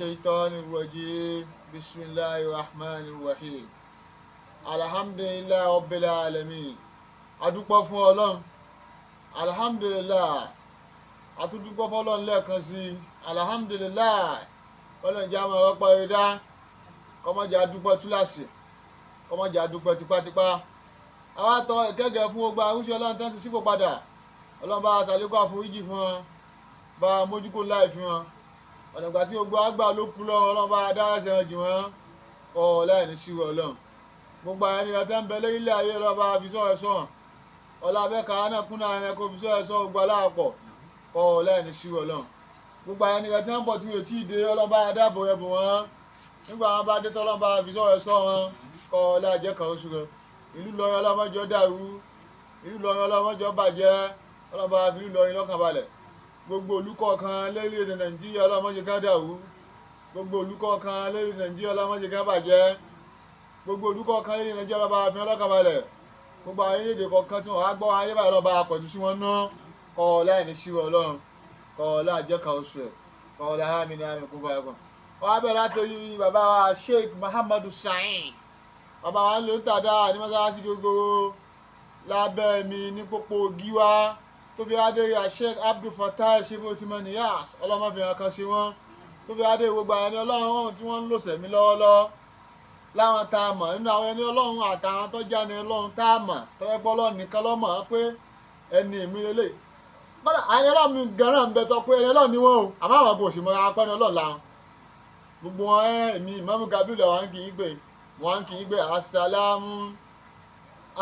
الشيطان الرجيم بسم الله الرحمن الرحيم الحمد لله رب العالمين adúpẹ́ fún Ọlọ́run alhamdulillah atúndúpẹ́ fún Ọlọ́run lẹ́ẹ̀kan sí alhamdulillah Ọlọ́run jẹ́ àmọ́ ọ̀pọ̀ ẹ̀dá kọ́mọ́jà adúpẹ́ túláàsì kọ́mọ́jà adúpẹ́ tipátipá àwọn àtọ ìkẹ́gẹ́ fún gbogbo àrùsí Ọlọ́run tán ti sípò padà Ọlọ́run bá ṣàlékún àforíjì fún wọn bá mójúkó láì fún wọn ọ̀nà ìgbà tí gbogbo àgbà ló kú lọ́wọ́ Ọlọ́run bá dára ẹsẹ̀ wọn jì wọ́n kọ́ láì ní sí Ọlọ́run gbogbo àwọn ènìyàn tẹ́ ń bẹ lórílẹ̀ ayé Ọlọ́run bá fi sọ̀rọ̀ sọ̀rọ̀ ọlábẹ́ka náà kúnná rẹ̀ kó fi sọ̀rọ̀ sọ̀rọ̀ gbogbo aláàpọ̀ kọ́ láì ní sí Ọlọ́run gbogbo àwọn ènìyàn tí wọ́n bọ̀ tí mi ò tí ì dé Ọlọ́run bá dáàbò rẹ̀ bò wọ́n nígbà wọn bá dé tọ́lọ́run bá fi sọ̀rọ̀ sọ̀rọ̀ wọn kọ́ láì jẹ́ kan oṣù rẹ̀ ìlú Ìlọrin ọlọ́mọjọ́ dàrú ìlú Ìlọrin ọlọ́mọjọ́ bàjẹ́ Ọlọ́run bá fi ìlú Ìlọrin lọ́kàn balẹ̀ gbogbo olùkọ̀ọ̀kan lórílẹ̀-èdè Nàìjíríà ọlọ́mọdé kan dàrú gbogbo olùkọ̀ọ̀kan lórílẹ̀-èdè Nàìjíríà ọlọ́mọdé kan bàjẹ́ gbogbo olùkọ̀ọ̀kan lórílẹ̀-èdè Nàìjíríà ọlọ́ba fi ọlọ́kàn balẹ̀ gbogbo àwọn orílẹ̀-èdè kọ̀ọ̀kan tí wọ́n á gbọ́ ayé báyìí ọlọ́ba pẹ̀tù sí wọn ná kọ́ láì ní síwọ́ Ọlọ́run kọ́ láì jẹ́ kan oṣù ẹ̀ kọ́ láì hàmì ní àmì kún fún ẹ̀kọ́ wọ́n á bẹ̀rẹ̀ látòrí bàbá wa Sheikh Muhammadu Saheed bàbá wa ń lò ń tàdá ní mọ́sálásí gbogbo lábẹ́ mi ní pópó Gíwá tó fi adé Sheikh Abdul Fattah ṣebí o ti mọ Niyas ọlọ́mọbìnrin kan ṣe wọ́n tó fi adé gbogbo àwọn ẹni Ọlọ́run tí wọ́n ń lò sẹ̀mí lọ́wọ́lọ́wọ́ láwọn tá a mọ̀ nínú àwọn ẹni Ọlọ́run àtàwọn tó já ní Ọlọ́run tá a mọ̀ tó fẹ́ gbọ́ Ọlọ́run nìkan lọ́mọ̀ pé ẹni mi lélẹ̀ bọ́dà àwọn Ọlọ́run mi gan-an ń bẹ tọ́ pé ẹni Ọlọ́run ni wọ́n o àmọ́ àwọn kò sì mọ apẹ́ni Ọlọ́run làwọn gbogbo wọn èmi Imam Kabiru wọn kì í gbé asalamu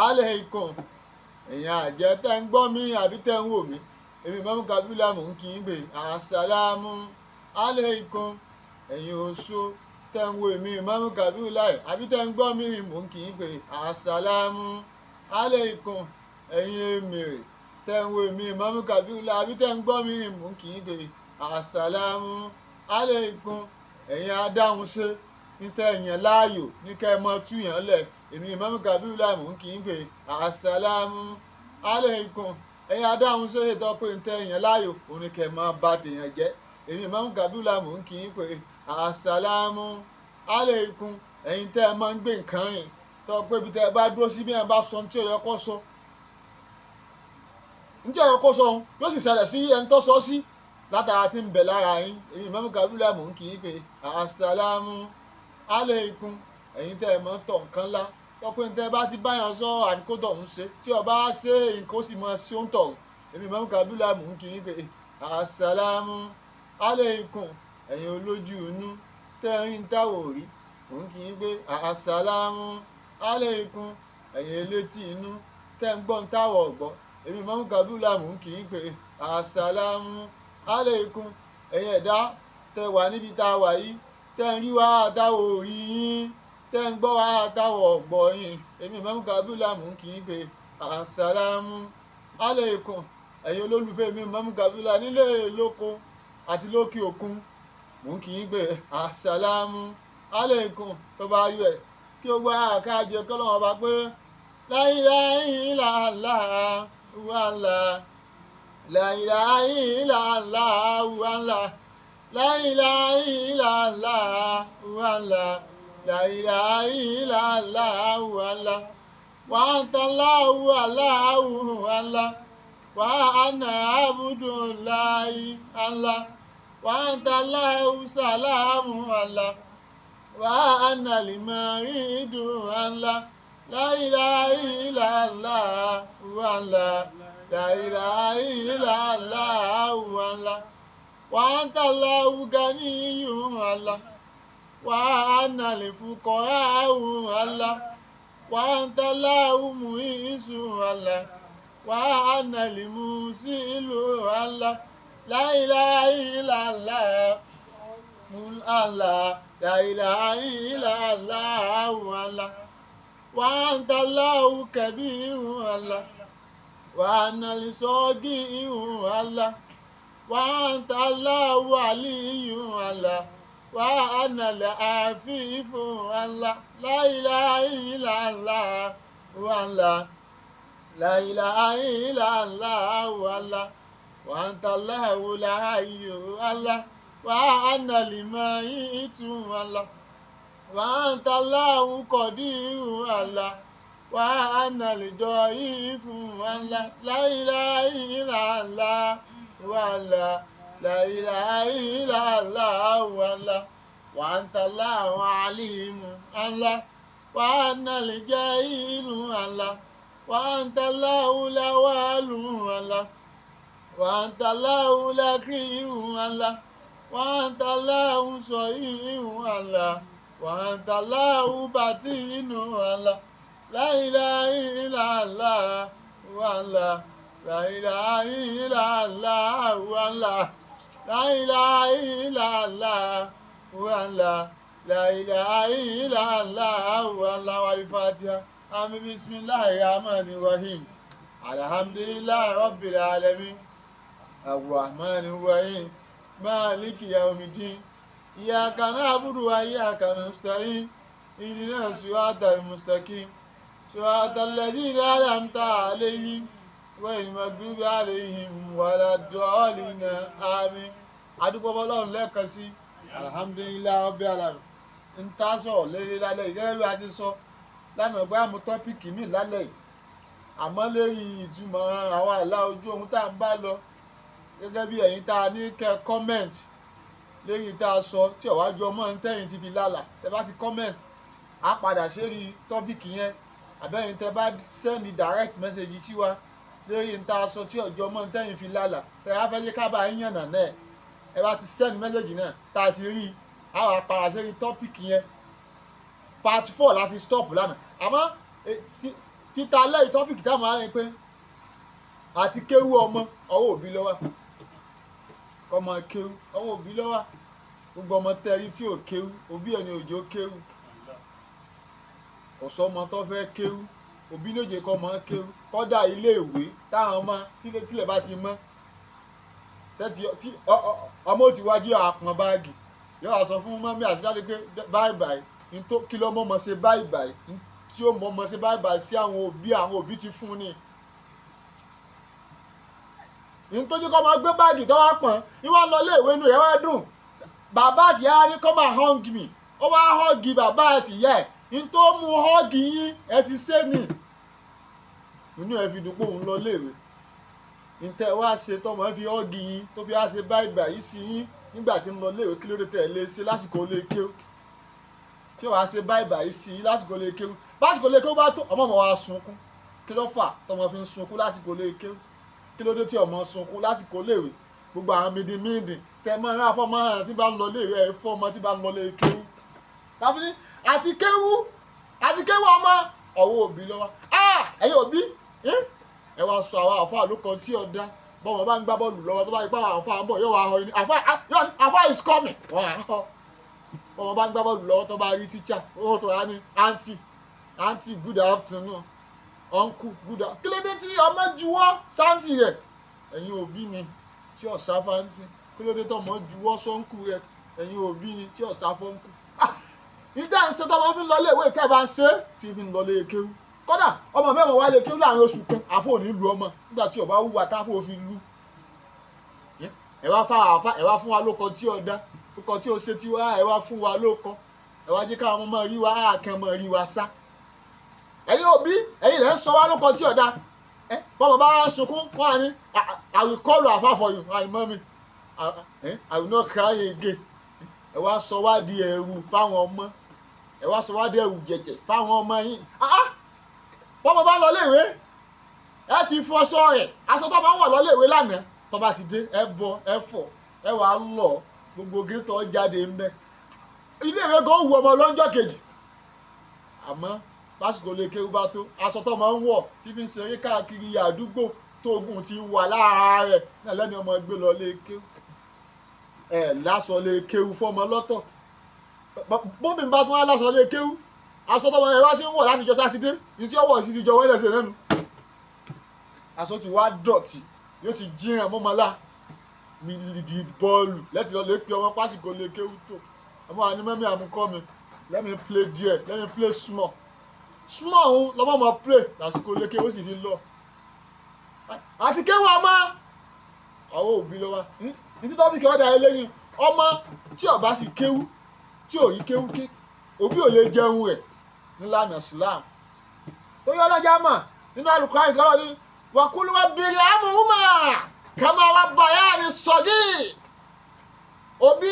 aleikum èèyàn àjẹ́ tẹ́ ń gbọ́ mí àbí tẹ́ ń wò mí èmi Imam Kabiru mò ń kì í gbé asalamu aleikum ẹ̀yin oṣù tẹ́ ń wo èmi Imam Kabiru àbí tẹ́ ń gbọ́ mí mò ń kì í gbé asalamu aleikum ẹ̀yin èmèrè tẹ́ ń wo èmi Imam Kabiru àbí tẹ́ ń gbọ́ mí mò ń kì í gbé asalamu aleikum ẹ̀yin adáhùn ṣe ní tẹ́ ẹ̀yàn láàyò ní kẹ́ ẹ mọ túyàn lẹ̀ èmi Imam Kabiru mò ń kì í gbé asalamu aleikum ẹ̀yin adáhùn ṣe ètò pé ní tẹ́ ẹ̀yàn láàyò òun ni kẹ́ ẹ máa bá tèèyàn jẹ́ èmi Imam Kabiru mò ń kì í pé asalamu aleikum ẹ̀yin tẹ́ ẹ máa ń gbé nǹkan rìn tó pé ibi tẹ́ ẹ bá dúró sí bí ẹ bá sọ ní tí ó yẹ kó sọ ní tí ó yẹ kó sọ yóò sì ṣẹlẹ̀ sí ẹni tó sọ sí látara tí ń bẹ lára yín èmi Imam Kabiru mò ń kì í pé asalamu aleikum ẹ̀yin tẹ́ ẹ máa ń tọ̀ nǹkan lá tó pé ní tẹ́ ẹ bá ti báyàn sọ àdìkótọ̀ ń ṣe tí ọba ṣe nǹkan ó sì máa ṣe ó ń tọ̀ èmi Imam Kabiru mò ń kì í pé asalamu aleikum ẹ̀yin olójú inú tẹ́ ẹ ń táwọ̀ rí mò ń kì í pé asalamu aleikum ẹ̀yin elétí inú tẹ́ ń gbọ́ ń táwọ̀ ọ̀gbọ́ èmi Imam Kabiru mò ń kì í pé asalamu aleikum ẹ̀yin ẹ̀dá tẹ́ wà níbi tá a wà yìí tẹ́ ń rí wá táwọ̀ rí yín tẹ́ ń gbọ́ wá táwọ̀ ọ̀gbọ́ yín èmi Imam Kabiru mò ń kì í pé asalamu aleikum ẹ̀yin olólùfẹ́ mi Imam Kabiru nílé lóko àti lókè òkun mò ń kì í gbé asalamu aleikum tó bá yọ ẹ kí o gbá àkájẹ kọlọ́wọ́ bá pé la ilaha illallah wàhálà la ilaha illallah wàhálà la ilaha illallah wàhálà la ilaha illallah wàhálà wa anta Allahu Allahu wàhálà wa ana abdullahi Allah wa anta Allahu salamu Allah wa ana limaridu Allah la ilaha illallah Allah la ilaha illallah Allah wa anta Allahu ganiyyu Allah wa ana lifuqara Allah wa anta Allahu mu'izzu Allah wa ana limusilu Allah la ilaha illallah Allah la ilaha illallah Allah wa anta Allahu kabiru Allah wa ana lisogiru Allah wa anta Allahu aliyyu Allah wa ana al-afifu Allah la ilaha illallah Allah la ilaha illallah Allah wa anta Allahu la hayyu Allah وأن الميت الله وأنت الله قدير الله وأن الضعيف الله لا إله إلا الله والله لا إله إلا الله والله وأنت الله عليم الله وأن الجاهل الله وأنت الله الأول الله وأنت الله الأخير الله وأنت الله صحيح الله وأنت الله باطن الله لا إله إلا الله والله لا إله إلا الله والله لا إله إلا الله والله لا إله إلا الله والله والفاتحة آمين بسم الله الرحمن الرحيم الحمد لله رب العالمين الرحمن الرحيم مالك يوم الدين إياك نعبد وإياك نستعين اهدنا الصراط المستقيم صراط الذين أنعمت عليهم غير المغضوب عليهم ولا الضالين آمين. adúpẹ́ Ọlọ́run lẹ́ẹ̀kan sí alhamdulilayi rabbil alamin ń tá sọ̀rọ̀ lórí lálẹ́ yìí gẹ́gẹ́ bí a ti sọ lánàá bóyá mo tọ́pìkì mi lálẹ́ yìí àmọ́ lórí ìtumọ̀ àwọn àlá ojú ohun tá à ń bá lọ gẹ́gẹ́ bí ẹ̀yin tá a ní kẹ́ comment lórí tá a sọ tí ọ̀wájú ọmọ ń tẹ̀yìn ti fi lálà tẹ́ bá ti comment á padà sérí tọ́pìkì yẹn àbẹ́yìn tẹ́ bá send direct message sí wa lórí tá a sọ tí ọjọ́ ọmọ ń tẹ̀yìn fi lálà tẹ́ á fẹ́ yé ká bá yín yànnà náà ẹ bá ti send message náà tá a ti rí i á wà padà sérí tọ́pìkì yẹn part 4 láti stop lánàá àmọ́ títa lẹ́yìn tọ́pìkì táwọn á rìn pé àti kéwú ọmọ ọwọ́ òbí ló wà kọ́mọ kéwú ọwọ́ òbí ló wà gbogbo ọmọ tẹ́rí tí ò kéwú òbí ẹni òjò kéwú kò sọ́mọ tó fẹ́ kéwú òbí lóje kọ́ mọ́ kéwú kọ́dà ilé ìwé táwọn ọmọ tílẹ̀ bá ti mọ́ tí ọmọ ò ti wájú àpọ̀n báàgì yóò wá sọ fún mọ́mí àti dáadé pé báyìí báyìí kí ló mọ́ ṣe báyìí báyìí tí ó mọ́ ṣe báyìí báyìí sí àwọn òbí ti fún ni. nítorí kọ́ máa gbé báàgì tó wá pọ̀n ní wọ́n lọ léèwé inú rẹ̀ wá dùn bàbá àti ìyá ní kọ́ máa hug mi ó wá hug bàbá àti ìyá ẹ̀ ní tó mú hug yín ẹ ti sé nì inú ẹ fi dùn pé òun lọ léèwé ntẹ wá ṣe tọmọ fi hug yín tó fi wá ṣe báyìí báyìí sí yín nígbà tí ń lọ léèwé kí ló dé tẹ̀ lé ṣe lásìkò lè kéwú tí wàá ṣe báyìí báyìí sí yín lásìkò lè kéwú lásìkò lè kéwú bá tó ọmọ wa sunkún kí ló fà tọmọ fi ń sunkún lásìkò lè kéwú kí ló dé tí ọmọ sunkún lásìkò léèwé gbogbo àwọn mídìmídì tẹ mọ ẹran afọmọ hàn tí bá ń lọ léèwé ẹ fọmọ tí bá ń lọ lè kéwú tàbí ní àti kéwú ọmọ ọwọ́ òbí ló wà ẹ̀yin òbí ẹ wá sọ àwọn àfáà ló kan tí ọdá bọ́mọ bá ń gbá bọ́ọ̀lù lọ́wọ́ tó bá yí pa àwọn àfáà ń bọ̀ yóò wá họ ní àfáà is coming wọ́n á họ bọ́mọ bá ń gbá bọ́ọ̀lù lọ́wọ́ tó bá rí tíṣà ó tó wá ní aunty good afternoon uncle good afternoon kí ló dé tí ọmọ juwọ́ sáǹtì rẹ̀ ẹ̀yin òbí ni tí ọ̀sá fáǹtì kí ló dé tó ọmọ juwọ́ sọ́ǹkù rẹ̀ ẹ̀yin òbí ni tí ọ̀sá fọ́ǹkù ìdá ń ṣe tó ọmọ fi ń lọ ilé ìwé ìkẹ́ bá ń ṣe tí fi ń lọ ilé kéwú kódà ọmọ mẹ́wọ̀n wá lè kéwú láàrin oṣù kan àfọ̀ òní lu ọmọ nígbà tí ọba wúwa táfọ̀ òfin lu ẹ wá fún wa lóko tí ọ̀dá lóko tí ó ṣe tí wá ẹ wá fún wa lóko ẹ wá jẹ́ káwọn ọmọ rí wa àkàn mọ́ rí wa sá ẹ̀yin òbí ẹ̀yin lẹ́ ń sọ wá lóko tí ọ̀dá bọ́mọ bá sunkún wọ́n á ní I will call you àfà for you and mommy I will not cry again ẹ wá sọ wá di ẹrù fáwọn ọmọ ẹ wá sọ wá di ẹrù jẹjẹ fáwọn ọmọ yín bọ́mọ bá lọ léèwé ẹ ti fọṣọ rẹ̀ aṣọ tó bá wọ̀ lọ léèwé lánàá tó bá ti dé ẹ bọ ẹ fọ ẹ wàá lọ gbogbo gítọ̀ jáde ń bẹ iléèwé gan wù ọmọ lọ́jọ́ kejì àmọ́ lásìkò lè kéwú bá tó aṣọ tó máa ń wọ̀ tí fi ń ṣeré káàkiri àdúgbò tóògùn ti wà lára rẹ̀ náà lẹ́ni ọmọ gbé lọ lè kéwú lásọ lè kéwú fọmọ lọ́tọ̀ bóbi bá tún wá lásọ lè kéwú aṣọ tó máa ń wá tí ń wọ̀ láti jọ sátidé ní tí ó wọ̀ sí ti jọ wẹ́lẹ̀sẹ̀ lẹ́nu aṣọ ti wá dọ̀tí yóò ti jíran mọ́mọ́lá mi lìdì bọ́ọ̀lù lẹ́tì lọ lè pe ọmọ pásìkò lè kéwú tó ọmọ àní mẹ́mí àmúkọ́ mi let me play there let me play small òun lọ́mọ mọ̀ play lásìkò lè kéwú sì fi lọ àti kéwú ọmọ àwọn òbí ló wá ní títọ́ bí kí ọ̀dà eléyìí ọmọ tí ó bá sì kéwú tí ò yí kéwú ké òbí ò lè jẹun rẹ̀ nílànà Islam tó yọ ọlọ́jà mà nínú Al-Qur'an ìkọlọ́ ni wa qul rabbi irhamhuma kama rabbayani saghir. Òbí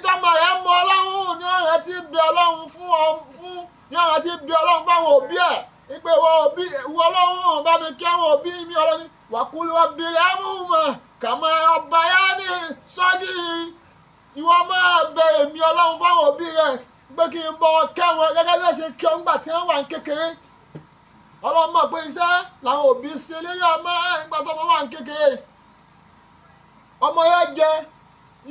tọ́mọ rẹ̀ mọ Ọlọ́run ní ọ̀rẹ́ tí bí Ọlọ́run fún ní ọ̀rẹ́ tí bí Ọlọ́run fáwọn òbí ẹ̀ ìpè wọ òbí wọ Ọlọ́run bá mi kí àwọn òbí mi Ọlọ́run wa qul rabbi irhamhuma kama rabbayani saghir. Ìwọ máa bẹ èmi Ọlọ́run fáwọn òbí rẹ̀ pé kí n bọ́ kẹ́wọn gẹ́gẹ́ bí ẹ ṣe kí ọ́n gbà tí wọ́n wà ní kékeré. Ọlọ́run mọ̀ pé iṣẹ́ làwọn òbí ṣe léyìn ọmọ nígbà tó wà ní kékeré. Ọmọ yẹn jẹ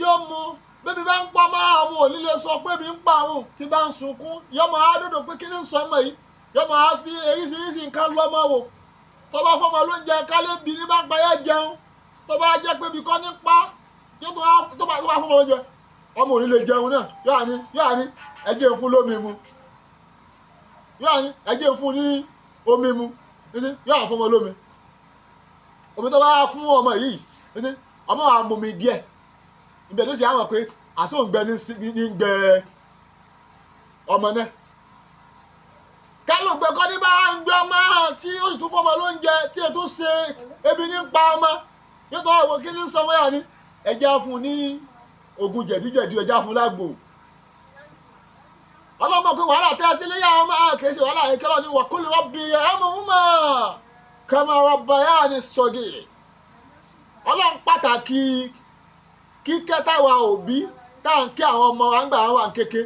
yóò mu bébí bá ń pa máa àwọn òní lè sọ pé bí ń pa àwọn tí bá ń sunkún yóò máa dòdò pé kí ni ń sọ ọmọ yìí yóò máa fi eríṣiríṣi nǹkan lọ́mọ wò tó bá fọmọ lóúnjẹ kálébì ní bá ń pa yẹn jẹun tó bá jẹ́ pé bí kọ́ ní pa yóò tó bá fọmọ lóúnjẹ ọmọ òní lè jẹun náà yóò ní ẹjẹ fún lómi mu yóò ní ẹjẹ fún ní omi mu yóò fọmọ lómi omi tó bá fún ọmọ yìí ọmọ wa mú mi díẹ̀ ibẹ̀ ló ṣe àwọn pé àsóǹgbẹ ní gbẹ ọmọ náà kálùgbẹ kọ́ ní bá ń gbé ọmọ tí ó sì tún fọmọ lóúnjẹ tí ètò ṣe ebi ní pa ọmọ yóò tó àwọn kí ní sọmọ yà ní ẹja fún ní oògùn jẹ̀díjẹ̀dí ẹja fún lágbo ọlọ́mọ pé wàhálà tẹ́ sí léyà ọmọ kìí ṣe wàhálà ìkẹrọ ní wa qul rabbi irhamhuma kama rabbayani saghir. Ọlọ́run pàtàkì kíkẹ́ táwa òbí tá à ń kí àwọn ọmọ wa ń gbà wà kéke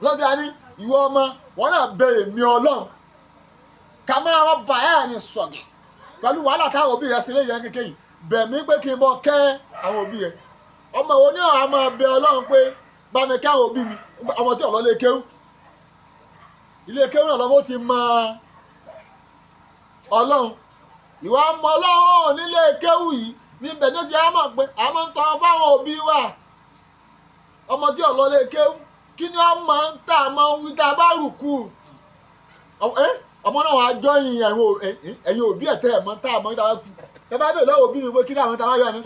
lọ́bí a ní ìwọ ọmọ wọn náà bẹ̀rẹ̀ mi Ọlọ́run kama rabbayani saghir pẹ̀lú wàhálà táwọn òbí rẹ̀ sí léyà kéke yìí bẹ̀ mí pé kí n bọ́ kẹ́ àwọn òbí rẹ̀ ọmọ wo ní ọ̀hún máa bẹ Ọlọ́run pé bá mi kẹ́ àwọn òbí mi ọmọ tí ọ̀lọ́ lè kéwú ilé kéwú náà lọ́wọ́ ti mọ Ọlọ́run ìwà mọ Ọlọ́run nílé kéwú yìí níbẹ̀ ní ti á mọ̀ pé a máa ń tọrọ fáwọn òbí wa ọmọ tí ọ̀lọ́ lè kéwú kí ni ọmọ ń tà mọ wí tá a bá rùkú ọmọ náà wàá jọyìn ẹ̀yin òbí ẹ̀ tẹ́ ẹ̀ mọ́ tá a mọ́ tá a bá kú ẹ bá bèèrè lọ́wọ́ òbí mi pé kí làwọn tá a bá yọ ni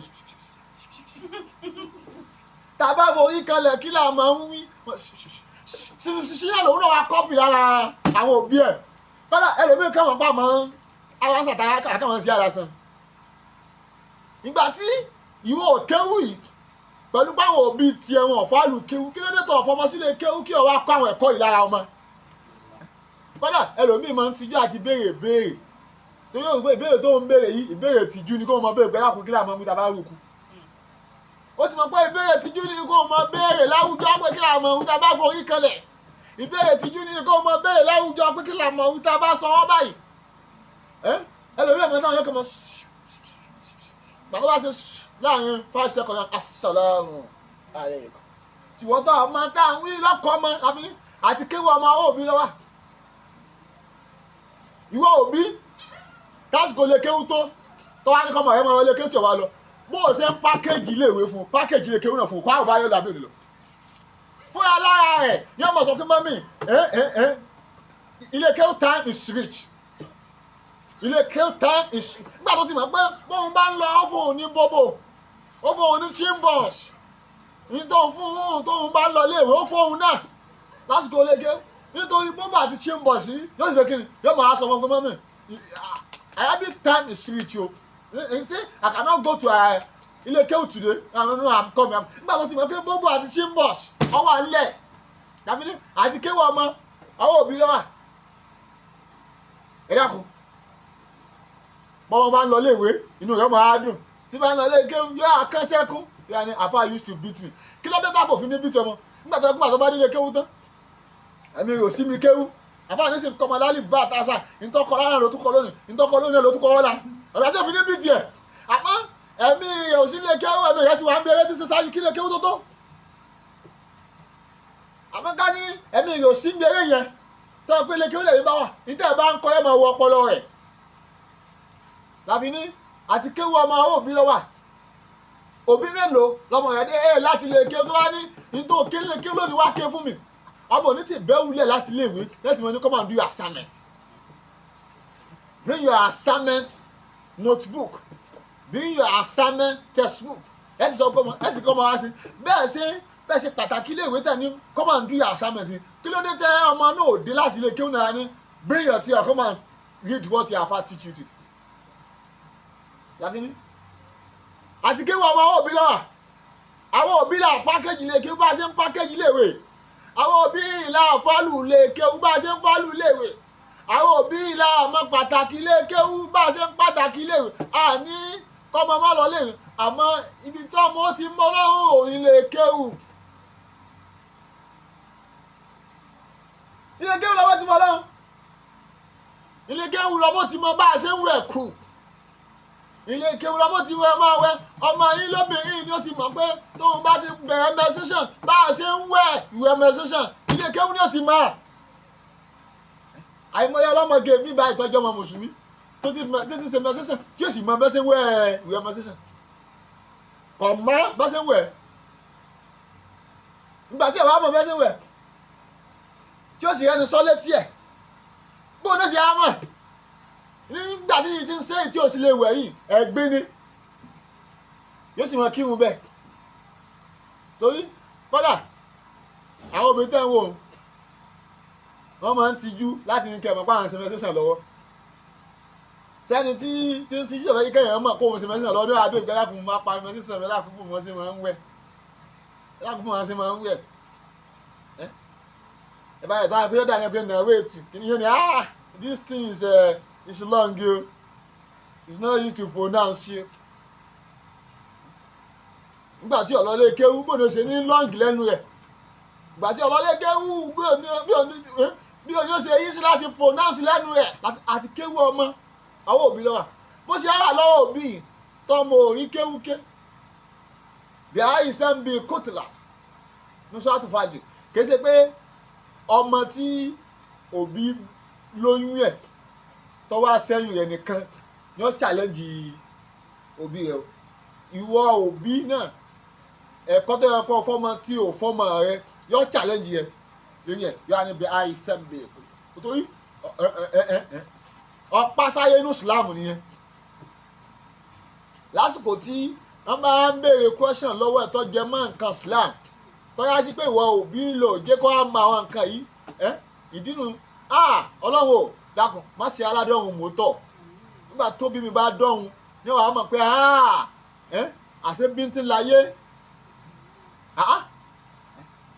tá a bá wo orí kalẹ̀ kí làwọn máa ń wí sílẹ̀ lòun náà wá kọ́pì lára àwọn òbí ẹ̀ kọ́lá ẹlòmíì káwọn pa mọ́ àwọn àṣàtà àkàwọn sí ara sàn ìgbà tí ìwọ òkéwù yìí pẹ̀lú báwọn òbí tiẹ̀ wọn ọ̀fọ́àlù kéwù kí ló dé tó ọ̀fọ́mọ sílé kéwù kí ọwọ́ akọ àwọn ẹ̀kọ́ yìí lára ọmọ kọ́lá ẹlòmíì máa ń tijú àti béèrè tó yóò gbé ìbéèrè tó ń béèrè yìí ìbéèrè tìjú ni kó mọ béèrè pé lákùn kí làwọn ọmọ bá rúkú ó ti mọ̀ pé ìbéèrè tìjú ni kó mọ béèrè láwùjọ pé kí làwọn ọmọ bá forí kanlẹ̀ ìbéèrè tìjú ni kó mọ béèrè láwùjọ pé kí làwọn ọmọ bá sọ wọ́n báyìí ẹlòmíì ẹ̀mọ́ táwọn yóò kọ́ mọ́ bàbá bá ṣe láàrin 5 seconds assalamu alaikum tiwọ́n tó ọmọ táwọn wí lọ́kọ́ ọmọ àti Kewu Omo Owo Obi Lowa ìwọ òbí tásìkò lè kéwú tó wá ní kọ́mọ̀ ẹ̀mọ́ lè kéwú tí ó wá lọ bó o ṣe ń pákéjì iléèwé fún pákéjì lè kéwú náà fún kó àwọn báyọ̀ làbẹ́ òde lọ fúnra lára rẹ̀ yóò mọ̀ sọ pé mọ́mí ilé kéwú time is rich ilé kéwú time is nígbà tó ti mọ̀ pé bóun bá ń lọ ó fún òun ní bóbò ó fún òun ní chimbos ní tóun bá ń lọ iléèwé ó fún òun náà lásìkò lè kéwú nítorí bóbò àti chimbos yìí yóò ṣe kí ni yóò máa sọ fún pé mọ́mí Arabic time is rich o. You see, I cannot go to ilé kéwú today. No, I'm coming. Nígbà tó ti mọ̀ pé bóbó àti chimbos ọwọ́ alẹ́ dàbí àti Kewu Omo Owo Obi Lowa. Ẹ dákun. Bọ́wọ́n bá ń lọ léèwé inú rẹ̀ máa dùn. Tí bá ń lọ lé kéwú yóò akẹ́sẹ́kún. Yóò ní Afa used to beat me. Kí ló dé tá fòfin ní beat ọmọ? Nígbà tó bá nílé kéwú tán. Ẹ̀mí ò sí mi kéwú. Àbá ní sí kọmọ lálìf bá àtàṣà ìtọ́kọ lára ló túnkọ lónìí ìtọ́kọ lónìí ló túnkọ ọ̀la ọ̀rọ̀ àti òfin ní bíi tiẹ̀ àmọ́ ẹ̀mí òsínlé kéwú ẹ̀mí rẹ̀ ti wà ń bí eré tí ṣe ṣáájú kí lè kéwú tó tó àmọ́ ká ní ẹ̀mí rẹ̀ òsín bí eré yẹn tó pé lè kéwú lè bá wà ìtẹ́ bá ń kọ́ ẹ̀ máa wọ ọpọlọ rẹ̀ tàbí ní àti Kewu Omo Owo Obi Lowa òbí mélòó lọmọ rẹ̀ dé láti lè kéwú tó wá ní ìtò kéwú lónìí wá ké fún mi ọmọ ní ti bẹ́ẹ̀ wúlẹ̀ láti léèwé láti mọ̀ ní come and do your assignment bring your assignment notebook bring your assignment textbook ẹ ti sọ pé ẹ ti kọ́ ọmọ wá sí bẹ́ẹ̀ ṣe pàtàkì iléèwé tẹ̀ ní come and do your assignment kí ló dé tẹ́ ọmọ náà ò dé láti ilé kéwòn náà ní bring your teacher come and read what your afa teach you to. láti ní Ati Kewu Omo Owo Obi Lowa àwọn òbí là pákéjì lè kéwù bá ṣe ń pákéjì iléèwé àwọn òbí là fọ́lù lè kéwù bá ṣe ń fọ́lù iléèwé àwọn òbí là mọ pàtàkì lè kéwù bá ṣe ń pàtàkì iléèwé àní kọ́mọ má lọ léèwé àmọ́ ibi tí ọmọ ti mọ lọ́rùn òun lè kéwù. ilé kéwù lọ́wọ́ ti mọ lọ́rùn ilé kéwù lọ́wọ́ ti mọ bá a ṣe ń wẹ̀ kù ilé kéwù lọ́wọ́ ti wẹ̀ máa wẹ̀ ọmọ yín lóbìnrin ni ó ti mọ̀ pé tóun bá ti bẹ̀rẹ̀ menstruation bá a ṣe ń wẹ̀ ìwẹ̀ menstruation ilé kéwù ni ó ti mọ̀. àìmọye ọlọ́mọge mi bá ìtọ́jú ọmọ mùsùlùmí tó ti ṣe menstruation tí ó sì mọ bẹ́ẹ̀ ṣe wẹ̀ ìwẹ̀ menstruation kò mọ̀ bẹ́ẹ̀ ṣe wẹ̀ nígbà tí àwọn ọmọ bẹ́ẹ̀ ṣe wẹ̀ tí ó sì rẹ́ni sọ létí ẹ̀ bóun náà ṣe á mọ̀ nígbà tí yìí ti ń ṣe tí ò sì lè wẹ̀ yìí ẹ̀gbin ni yóò sì mọ kírun bẹ́ẹ̀ torí kọ́dà àwọn obìnrin tẹ́ ń wò wọ́n máa ń tijú láti ní kẹ́mọ̀ páwọn ṣe mẹ́sẹ̀sàn lọ́wọ́ sẹ́ni tí ń tijú ìfẹ́ kẹ́yìn mọ̀ kó òun ṣe mẹ́sẹ̀sàn lọ́wọ́ ní abẹ́ ìgbẹ́ lákùn máa pa mẹ́sẹ̀sàn mi lákùn fún wọn ṣe máa ń wẹ̀ lákùn fún wọn ṣe máa ń wẹ̀ ẹ bá yẹ táwọn pé ó dà ní ẹgbẹ́ náà wéètì kìnìún ni this thing is long yo it's not used to pronounce you nígbà tí ọlọ́lé kéwú gbọ́dọ̀ ṣe ní long lẹ́nu rẹ̀ ìgbà tí ọlọ́lé kéwú bí o yóò ṣe yí sí láti pronounce lẹ́nu rẹ̀ Ati Kewu Omo Owo Obi Lowa bó ṣe ara lọ́wọ́ òbí tọmọ orí kéwú ké bí i sẹ́ń bí kotlat ní sọ́ọ̀tù fàájì kì í ṣe pé ọmọ tí òbí lóyún ẹ̀ tọ́wọ́ sẹ́yìn rẹ̀ nìkan ni ó challenge òbí rẹ̀ ìwọ òbí náà ẹ̀kọ́ tó yẹ kọ́ fọ́mọ tí ò fọ́mọ rẹ̀ yóò challenge yẹ lórí ẹ̀ yóò á níbi àìsàn bẹ́ẹ̀ torí ọ̀pásáyé inú Islam nìyẹn lásìkò tí wọ́n máa ń béèrè question lọ́wọ́ ẹ̀ tó jẹ mọ́ nǹkan Islam tọ́yá sí pé ìwọ òbí lò jẹ́ kó á mọ àwọn nǹkan yìí ìdínú Ọlọ́run ò dákun má ṣe aládọ́run mọ́tọ̀ nígbà tó bí mi bá dọ́run ní wàá mọ̀ pé àṣẹ bíntín láyé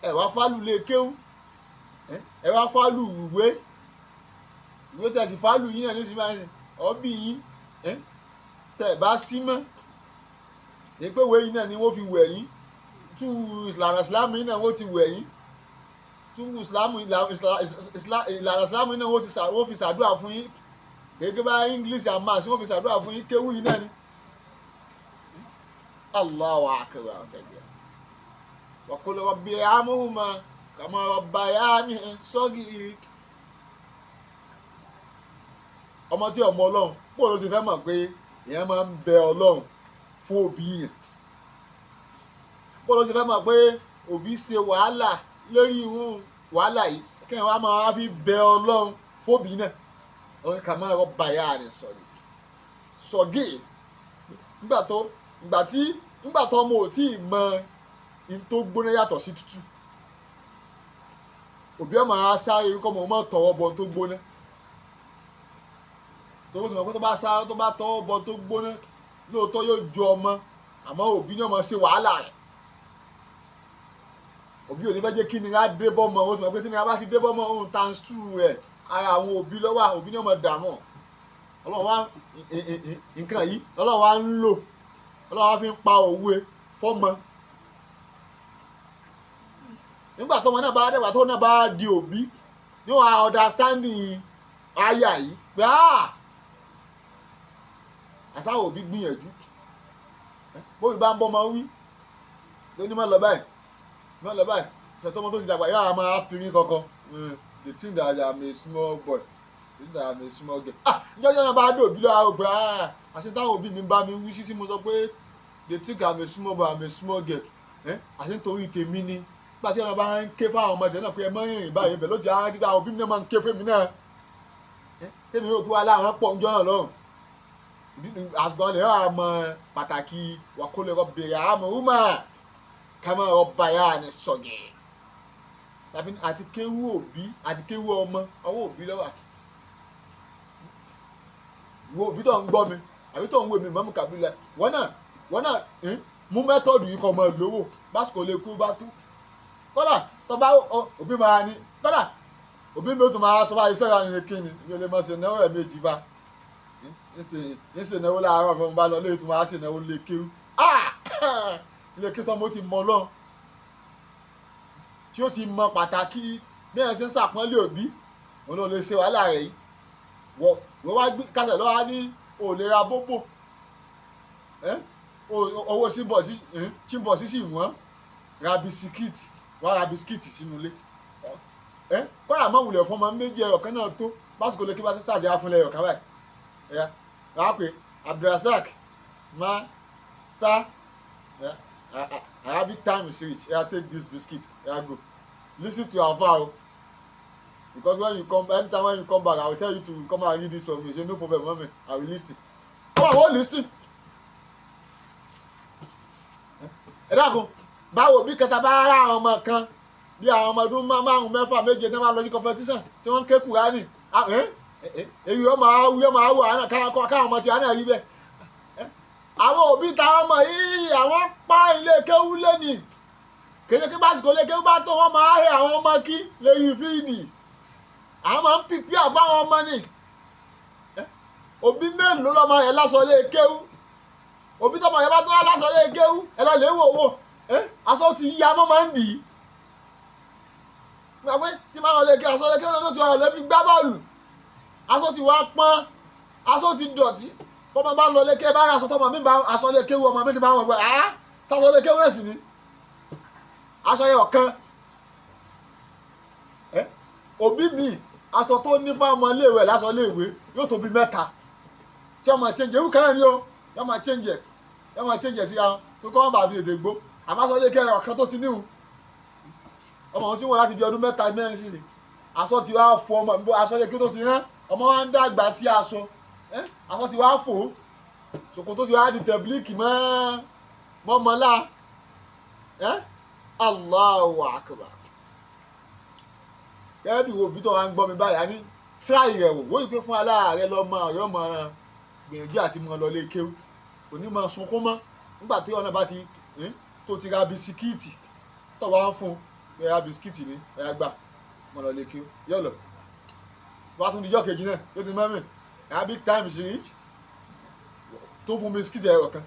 ẹ wá fálù lè kéwú ẹ wá fálù ìwé tẹ̀sí fálù yín náà ní sinmi àyìn ọbí yín tẹ̀ bá sí mọ́ èyí pé ìwé yín náà ni wọ́n fi wẹ̀ yín tú ìlànà ìsìlámù yín náà wọ́n ti wẹ̀ yín tú ìlànà ìsìlámù yín náà wọ́n fi ṣàdúrà fún yín gẹ́gẹ́ bá English and maths wọ́n fi ṣàdúrà fún yín kéwú yín náà ni. Allahu akbar wa qul rabbi irhamhuma kama rabbayani saghira. ọmọ tí ọmọ Ọlọ́run pọ̀ ló ti fẹ́ mọ̀ pé èèyàn máa ń bẹ Ọlọ́run fún òbí yẹn pọ̀ ló ti fẹ́ mọ̀ pé òbí ṣe wàhálà lórí irun wàhálà yìí kẹ́hìn wá máa fi bẹ Ọlọ́run fóbi náà ọ̀rẹ́ kà máa rabbayani saghira nígbà tó ọmọ ò tí ì mọ in tó gbóná yàtọ̀ sí tútù òbí ọmọ aṣáré kọ́ ọmọ tọwọ́ bọ tó gbóná tó ti mọ̀ pé tó bá tọwọ́ bọ tó gbóná lóòótọ́ yóò ju ọmọ àmọ́ òbí ní ọmọ ṣe wàhálà rẹ̀ òbí ò ní fẹ́ jẹ́ kí ni ká dé bọ́mọ ó ti mọ̀ pé tí ni ká bá ti dé bọ́mọ òun times 2 rẹ̀ ara àwọn òbí lọ́wọ́ òbí ní ọmọ dààmú Ọlọ́run wá nǹkan yìí Ọlọ́run wá ń lò Ọlọ́run wá fi ń pa òwe fọ́mọ nígbà tọ́mọ náà bá dẹ̀gbà tó náà bá di òbí ní wàá understanding àyà yìí pé àsáwọ̀ òbí gbìyànjú bóbi bá ń bọ́ ọmọ wí tó ní má lọ báyìí tọ́mọ tó ti dàgbà yóò máa fi rí kankan the thing that I am a small boy the thing that I am a small girl níjọ́jọ́ náà bá dé òbí lọ́wọ́ àwọn òbí àṣẹ táwọn òbí mi bá mi wí sí mo sọ pé the thing I am a small boy I am a small girl àṣẹ nítorí tèmi ni nígbà tí ọ̀nà bá ń ké fáwọn ọmọ ìṣẹ̀ náà pé ẹ mọ́ rìnrìn báyìí bẹ̀ ló ti ara ti gba òbí mi náà máa ń ké fún mi náà tèmi yóò kú wa láwọn pọ̀ ń jọ́nà lọ́rùn àsìkò lè yà mọ pàtàkì wàkólé rọbì yà mọ wúmà kàmá rọba yà ni sọgẹ tàbí àti Kewu Obi àti Kewu Omo Owo Obi Lowa wo Obi tó ń gbọ́ mi àbí tó ń wo mi mọ́mú kàbílẹ̀ wọ́n náà mú mẹ́tọ́ọ̀dù yìí kọ́ ọmọ lówó básìkò lè kú bá tó kọ́dà tó bá Obi máa ní kọ́dà Obi mi ó tún máa sọ báyìí sẹ́yà ní kíni ibi olè máa ṣe náwó ẹ̀ méjì bá ní ṣe náwó láàárọ̀ fún bá lọ lóye tó máa ṣe náwó lè kéwú ilé kí tọ́mọ ti mọ lọ́n tí ó ti mọ pàtàkì bí ẹ̀ ṣe ń ṣàpọ́nlé Obi òun ló lè ṣe wàhálà rẹ̀ yìí wọ́n wá gbé kásẹ̀ lọ́wọ́ ní òlera bóbò owó síbọ̀ sísì wọ́n ra bisikíìtì wọ́n ra bisikíìtì sínú ilé kọ́ra mọ́ wulẹ̀ fún ọmọ méjì ẹyọ kan náà tó básìkò lè kí bá ti ṣàjẹ́ fúnlẹ̀ ẹyọ kan báyìí wàá pè Abdulrasaq ma sa Arabic time is rich take this biscuit go listen to our vow because anytime when you come back I will tell you to come and read this for me. You say no problem mommy, I will listen. Come on, won't listen. Ẹ dákun báwo bí kẹta bá rà àwọn ọmọ kan bí àwọn ọmọ ọdún márùn mẹ́fà méje náà máa lọ sí competition tí wọ́n ń ké Kùránì èyí ọmọ awọ àná káwọn ọmọ tí wọ́n náà rí bẹ́ẹ̀ àwọn òbí táwọn ọmọ yìí àwọn pa ilé kéwú lẹ́nìí kéde kí básìkò ilé kéwú bá tó wọ́n máa hẹ àwọn ọmọ kí lẹ́yìn fíìdì àwọn máa ń pìpì àbáwọn ọmọ ni òbí mélòó lọ́mọ yẹn lásọ lé kéwú òbí tọmọ yẹn bá tó wá lásọ lé kéwú ẹ lọ lè wò wò aṣọ ti yí amọ́ máa ń dì í gbàgbé tí máa lọ lè ké aṣọ lé kéwú lọ́dún tí wọ́n lè fi gbá bọ́ọ̀lù aṣọ ti wá pọ́n aṣọ ti dọ̀tí tọmọ bá lọ lè ké bá aṣọ tọmọ mi bá aṣọ lé kéwú ọmọ mi ti bá wọn gbẹ sásọ lé kéwú rẹ̀ sì ni aṣọ yẹn ọ̀kan òbí mi aṣọ tó ní fún ọmọ iléèwé lásọ iléèwé yóò tó bí mẹ́ta tí ọmọ change ewu kan náà ni ó yọ máa change sí àwọn tó kọ́ wọn bàbí èdè gbó àmọ́ aṣọ ilé kẹrẹ ọ̀kan tó ti níhù ọmọ ohun tí wọ́n láti bí ọdún mẹ́ta mẹ́rin sí aṣọ ti wá fò ọmọ aṣọ ilé kí tó ti rán ọmọ wa ń dàgbà sí aṣọ ti wá fò ṣòkòtò ti wá di tẹ̀blíkì mọ́mọ́lá Allahu Akbar gẹ́gẹ́ bí Obi tó wá ń gbọ́ mi báyìí a ní tíráì rẹ̀ wò wóyí pé fún aláàárẹ̀ lọ́mọ ọ̀yọ́ mọ gbìyànjú àti mọ lọ lé kéwú òní mọ sunkún mọ́ nígbà tí ọ̀nà bá ti tó ti ra bisikíìtì tó wá ń fún ra bisikíìtì ní ẹ̀yà gbà mọ lọ lé kéwú yóò lọ wá tún di ijọ́ kejì náà yóò ti mọ́mì Arabic time is rich tó fún bisikíìtì ẹ̀rọ kan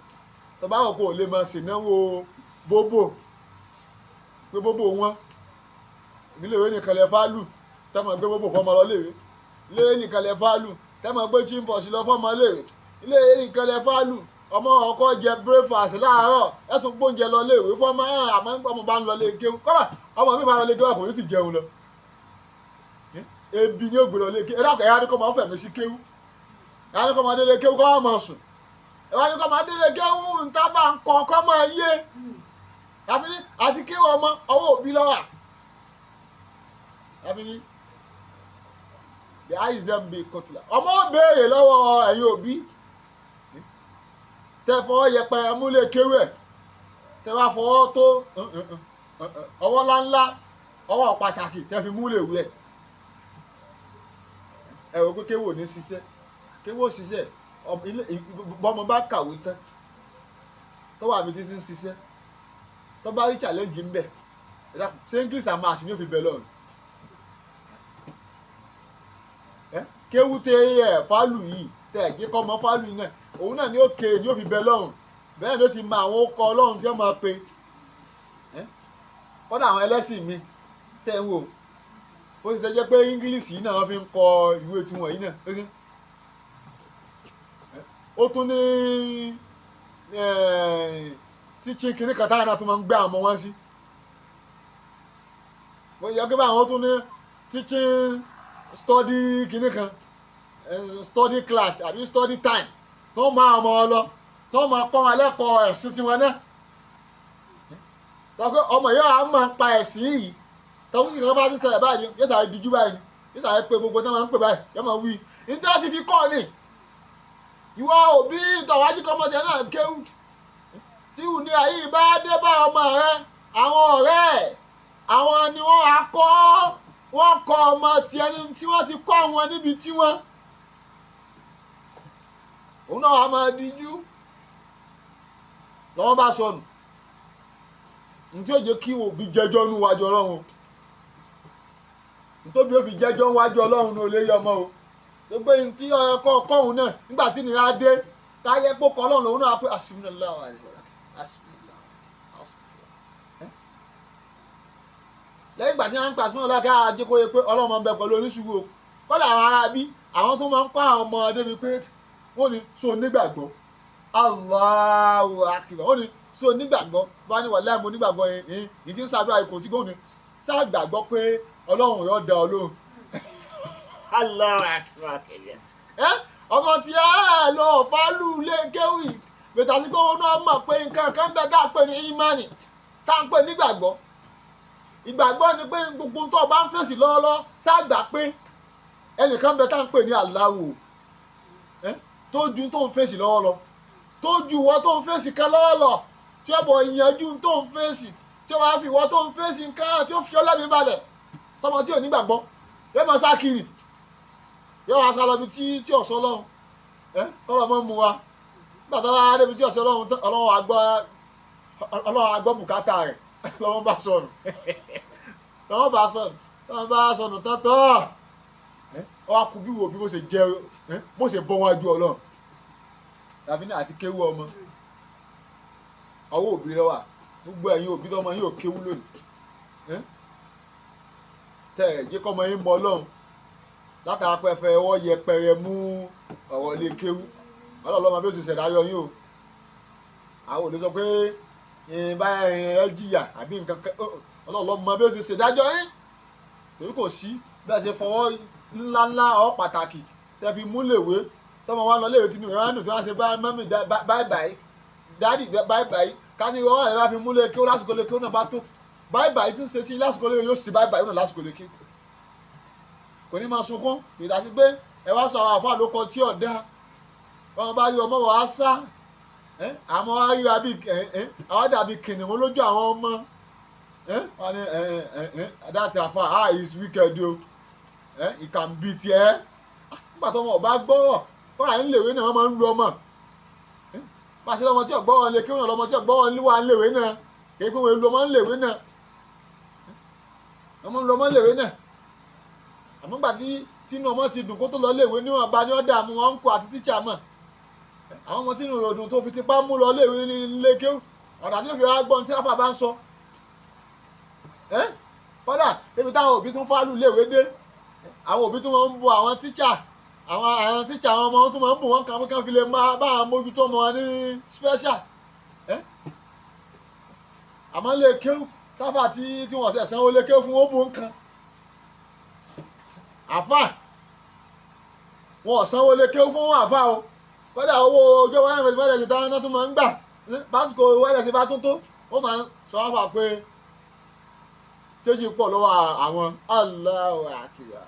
tó bá wọ̀ pé ò lè mọ ṣènáwó bóbò pé bóbò wọn iléèwé nìkan lẹ fálù tẹ́mọ̀ gbé bóbò fọmọ lọ léèwé iléèwé nìkan lẹ fálù tẹ́mọ̀ gbé chimpọ̀sì lọ fọmọ léèwé iléèwé nìkan lẹ fálù ọmọ ọkọ jẹ breakfast láàárọ̀ ẹ tún gbóúnjẹ lọ léèwé fọmọ àmọ́ ọmọ bá ń lọ lé kéwú kọ́dà ọmọ mi bá lọ lé kéwú àpò yóò ti jẹun lọ ebi ni ó gbé lọ lé kéwú ẹ dákọ̀ ẹ̀yà ni kò máa ń fẹ̀mí sí kéwú ẹ̀yà ni kò máa délé kéwú kọ́ máa sùn ẹ̀yà ni kò máa délé kéwú níta bá ń kọ́ kọ́ máa yé àti Kewu Omo Owo Obi Lowa abini the aizem be kotla ọmọ béèrè lọ́wọ́ ẹ̀yin òbí tẹ́ fọwọ́ yẹpẹrẹ múlẹ̀ kéwú ẹ̀ tẹ́ bá fọwọ́ tó ọwọ́ ńláńlá ọwọ́ pàtàkì tẹ́ fi múlẹ̀ wú ẹ̀ ẹ̀ wò pé Kewu ò ní ṣiṣẹ́ Kewu ò ṣiṣẹ́ bọ́mọ bá kàwé tán tó wà mí tí ń ṣiṣẹ́ tó bá rí challenge ń bẹ̀ ṣé English and Maths ni ó fi bẹ̀ lọ́rùn kéwú tẹ fálù yìí tẹ ẹ̀jẹ̀ kọ́ ọmọ fálù yìí náà òun náà ni ó ké ni ó fi bẹ lọ́rùn bẹ́ẹ̀ ló ti mọ àwọn ọkọ̀ ọlọ́run tí wọ́n máa pe kọ́dà àwọn ẹlẹ́sìn mi tẹ̀ ń wò ó sì ṣe jẹ́ pé English yìí náà wọ́n fi ń kọ ìwé tiwọn yìí náà ó tún ní teaching kìnnì kan táwọn náà tún máa ń gbé àwọn ọmọ wọn sí wọ́n yẹ kí báwọn tún ní teaching study kìnnì kan study class àbí study time tó máa ọmọ ọ lọ tó máa kọ́ wọn lẹ́kọ̀ọ́ ẹ̀sìn tiwọn náà tó pé ọmọ yóò á máa pa ẹ̀sìn yìí tó kí nǹkan bá ti ṣẹlẹ̀ báyìí yóò sáré dijú báyìí yóò sáré pé gbogbo náà máa ń pè báyìí yóò máa wí ní tí wọ́n ti fi kọ́ ni ìwọ òbí tọ̀wájú kọ́mọ tiẹ̀ náà kéwú tí ò ní ayé bá dé bá ọmọ rẹ àwọn ọ̀rẹ́ àwọn ni wọ́n á kọ́ ọmọ tiẹ̀ ní tí wọ́n ti kọ́ wọn níbi tí wọ́n òun náà wàá máa díjú lọ́wọ́ bá sọnù ní tí ó jẹ́ kí òbí jẹjọ́ nú wájú ọlọ́run nítorí ó fi jẹjọ́ wájú ọlọ́run ní olè yọmọ o gbogbo yìí tí ọkọ̀ kọ́hún náà nígbà tí nìyá dé táyé pọ̀ kọ́ ọlọ́run lòun náà pé asimilahi wa asimilahi lẹ́yìn ìgbà tí wọ́n ń pa asimilahi ọlọ́run ká àjẹkọ́ yẹ pé ọlọ́run máa ń bẹ pẹ̀lú oníṣùgbò kọ́dà àwọn ará bí àwọn tó máa ń kọ́ àwọn ọmọ débi pé wọ́n ní so nígbàgbọ́ Allahu akbar wọ́n ní so nígbàgbọ́ bá ní wàláhì mo nígbàgbọ́ yẹn ìdí ń ṣàdúrà ikò tí gbóhùn ní ṣàgbàgbọ́ pé ọlọ́run yóò dá ọ lóhùn Allahu akbar ọmọ tí a lọ fálù lé kéwì bẹ̀tà sí pé wọn náà mọ̀ pé nǹkan kan bẹ tá a pè ní ìmánì tá a pè nígbàgbọ́ ìgbàgbọ́ ni pé gbogbo tó o bá ń fèsì lọ́wọ́lọ́ ṣàgbà pé ẹnìkan bẹ tá a pè ní Allahu tó ju tó ń fèsì lọ́wọ́ lọ tó ju ìwọ tó ń fèsì kan lọ́wọ́ lọ tí ó bọ̀ ìyànjú tó ń fèsì tí ó wàá fi ìwọ tó ń fèsì nǹkan tí ó fi ọlẹ́mìí balẹ̀ sọmọ tí ò nígbàgbọ́ yóò máa sá kiri yóò wá sá lọ bí tí ọ̀sọ́ lọ́hùn tọ́lọ́ mọ́ mu wa nígbà tó bá débi tí ọ̀sọ́ lọ́hùn ọlọ́run àgbọ́ bùkátà rẹ̀ lọ́wọ́ bá sọnù lọ́wọ́ bá sọnù tọ́tọ́ ọ wá kú bí wo bí bó ṣe jẹ bó ṣe bọ́ wájú ọlọ́run tàbí ní Àti Kewu ọmọ ọwọ́ òbí lọ́wọ́ gbogbo ẹ̀yin òbí tọ́mọ yín ò kéwú lónìí tẹ́ ẹ̀ jẹ́ kọ́mọ yín mọ ọlọ́run látara pẹ́fẹ́ ọwọ́ yẹpẹrẹ mú ọ̀rọ̀ lè kéwú ọlọ́ọ̀lọ́mọ bí ó ṣe ṣẹ̀dá yọ yín o àwọn ò lè sọ pé báyìí ẹ jìyà àbí nǹkan ọlọ́ọ̀lọ́mọ bí ó ṣe ṣèdájọ́ yín torí kò sí bí a ṣe fọwọ́ ńláńlá ọ̀ pàtàkì tẹ́ fi mú lèwe tọ́mọ wa lọ léwe tí nìyẹn wá nù tí wọ́n ṣe mọ́mì báyìí dáàdì báyìí ká ní ọwọ́ rẹ̀ bá fi mú lè kéwú lásìkò lè kéwú náà bá tó báyìí tí ń ṣe sí lásìkò lè yóò sì báyìí náà lásìkò lè kéwú kò ní máa sunkún ìdásí pé ẹ wá sọ àwọn àfáà ló kọ tí ọ̀dá wọn bá yọ ọmọ wọn á sá àmọ́ wá yọ àwọn dàbí kìnìún lójú àwọn ọmọ wọn ní that àfáà is wicked o it can beat ẹ nígbà tó wọn ò bá gbọ́rọ̀ kọ́ra ń lèwe náà wọ́n máa ń lu ọmọ pàṣẹ lọ́mọ tí ọ̀gbọ́n wọn lè kéwọn lọ́mọ tí ọ̀gbọ́n wọn wà ń lèwe náà kì í pé wọn lu ọmọ ń lèwe náà ọmọ ń lu ọmọ ń lèwe náà àmọ́ gbà tí tínú ọmọ ti dùn kó tó lọ léèwé níwọ̀n bá ní ọ̀dà mú wọn ń kó àti tíṣà mọ̀ àwọn ọmọ tínú rẹ̀ dùn tó fi tipá mú lọ léèwé nílé kéwù ọ̀dà tí ó fi wá gbọ́n tí àfà bá ń sọ kọ́dà ebi táwọn òbí tún fálù léèwé dé àwọn òbí tún máa ń bu àwọn tíṣà àwọn tíṣà àwọn ọmọ wọn tún máa ń bù wọn kàn fi lè máa bá àwọn mójútó ọmọ wọn ní special àmọ́ lè kéwù sáfà tí wọ́n ṣẹ̀ sanwó lè kéwù fún wọn bù ń kan àfà wọn ò sanwó lè kéwú fún àfà o kódà owó ọjọ́ wọn náà fẹ́ẹ́ lè táwọn náà tún máa ń gbà básìkò wẹ́rẹ́ ti bá tún tó ó máa ń sọ àfà pé chéjì pọ̀ lọ́wọ́ àwọn Allahu akbar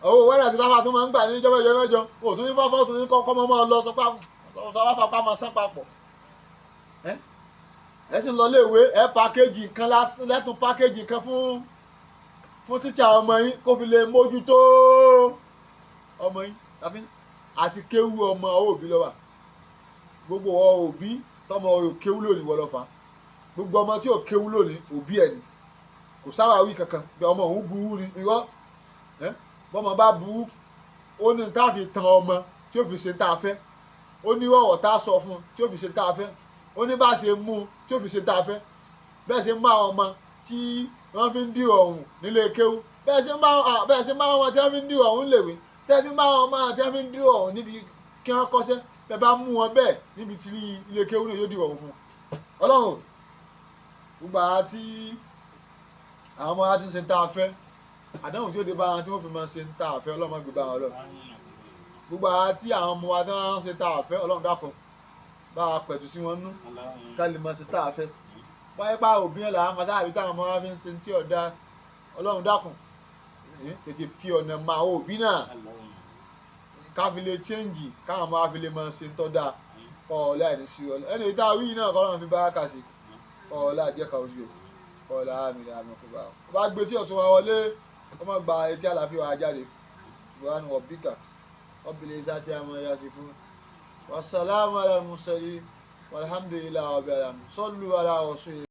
owó wẹ́rẹ́ ti táwọn tún máa ń gbà ní ìjọba ìjọba mẹ́jọ òtún ní fáfá òtún ní kọ́kọ́ mọ́ lọ sọ àfà pa máa sán papọ̀ ẹ sì ń lọ léèwé ẹ pàkéjì kan lẹ́tún pàkéjì kan fún tíṣà ọmọ yín kó fi lè mójútó ọmọ yín tàbí Àti Kewu ọmọ Owo Obi Lowa gbogbo òbí tọmọ ò kéwú lónìí wọ́n lọ fà gbogbo ọmọ tí ò kéwú lónìí òbí ẹ̀ ni kò sáwàwí kankan bí ọmọ òun buwú ni irọ́ bọ́mọ bá buwú ó ní tá a fi tan ọmọ tí ó fi ṣe tá a fẹ́ ó ní ọ̀wọ̀ tá a sọ fún tí ó fi ṣe tá a fẹ́ ó ní bá a ṣe mú tí ó fi ṣe tá a fẹ́ bẹ́ẹ̀ ṣe má ọmọ tí wọ́n fi ń dì ọ̀hún nílé kéwú bẹ́ẹ̀ ṣe máa wọn tí wọ́n fi ń dì ọ̀hún léwe tẹ́ fi máa wọn máa tí wọ́n fi ń dì ọ̀hún níbi kí wọ́n kọ́ṣẹ́ bẹ́ẹ̀ bá mú wọn bẹ́ẹ̀ níbi tí ilé kéwú náà yóò dì ọ̀hún fún ọlọ́run gbogbo àti àwọn ọmọ láti ń ṣe tá a fẹ́ àdéhùn tí ó dé bá wọn tí wọ́n fi máa ṣe tá a fẹ́ ọlọ́run má gbé bá wọn lọ gbogbo àti àwọn ọmọ wa tí wọ́n ń ṣe tá a fẹ́ ọlọ́run dákun bá a pẹ̀tù sí wọn nú ká lè máa ṣe tá a fẹ́ báyìí pa òbí yẹn làwọn máa sábà bí táwọn ọmọ wa fi ń ṣe tí ọ̀dà ọlọ́run dákun tètè fi ọ̀nà máa òbí náà káfílẹ̀ change káwọn máa fi lè mọ ṣe ń tọ́ da ọ̀ọ́lá ẹni sí ọ ẹni ìta wí náà kọ́ lọ́n fi bá kà sí ọ̀ọ́lá jẹ́ka oṣù ọ̀ọ́lá àmì àmì kò bá gbé tí ọ̀tún wa wọlé ọmọ gba etí àlàáfíà wa jáde ṣùgbọ́n ọ̀bíkà ọ̀bìlẹ̀ iṣẹ́ àti àmọ́ ẹ̀yà sí fún wasalaamu ala al-mursalin walhamdulillahi rabbil alamin sallu ala rasul.